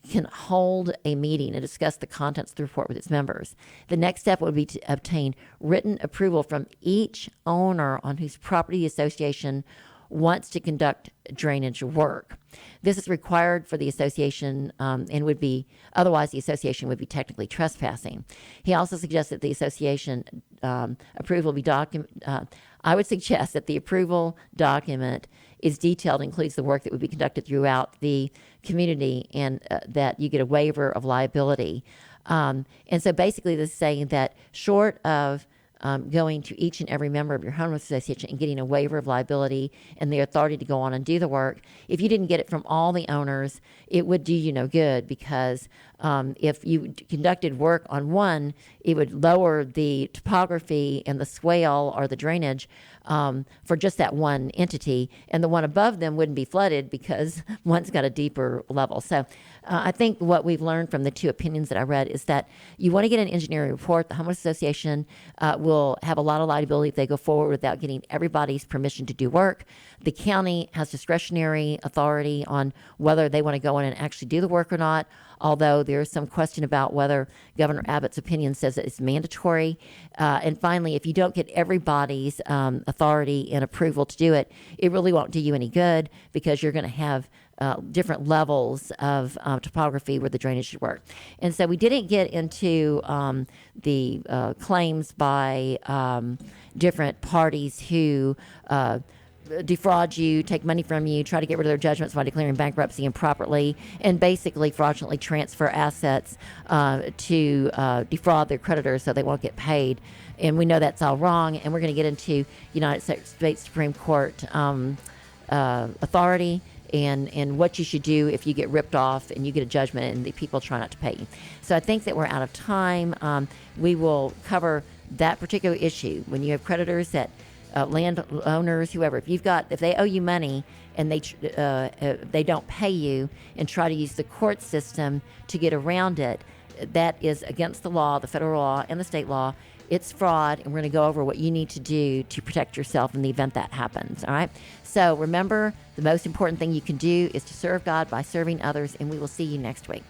can hold a meeting and discuss the contents of the report with its members. The next step would be to obtain written approval from each owner on whose property the association wants to conduct drainage work. This is required for the association and would be, otherwise the association would be technically trespassing. He also suggests that the association approval be I would suggest that the approval document is detailed, includes the work that would be conducted throughout the community, and that you get a waiver of liability. And so basically this is saying that short of going to each and every member of your homeowners association and getting a waiver of liability and the authority to go on and do the work, if you didn't get it from all the owners, it would do you no good, because if you conducted work on one, it would lower the topography and the swale or the drainage for just that one entity, and the one above them wouldn't be flooded because one's got a deeper level. So I think what we've learned from the two opinions that I read is that you want to get an engineering report. The homeowners association will have a lot of liability if they go forward without getting everybody's permission to do work. The county has discretionary authority on whether they want to go in and actually do the work or not, although there's some question about whether Governor Abbott's opinion says that it's mandatory. And finally, if you don't get everybody's authority and approval to do it, it really won't do you any good, because you're going to have different levels of topography where the drainage should work. And so we didn't get into the claims by different parties who defraud you, take money from you, try to get rid of their judgments by declaring bankruptcy improperly, and basically fraudulently transfer assets to defraud their creditors so they won't get paid. And we know that's all wrong, and we're going to get into United States Supreme Court authority and what you should do if you get ripped off and you get a judgment and the people try not to pay you. So I think that we're out of time. We will cover that particular issue when you have creditors that landowners, whoever. If they owe you money and they don't pay you and try to use the court system to get around it, that is against the law, the federal law and the state law. It's fraud, and we're going to go over what you need to do to protect yourself in the event that happens, all right? So remember, the most important thing you can do is to serve God by serving others, and we will see you next week.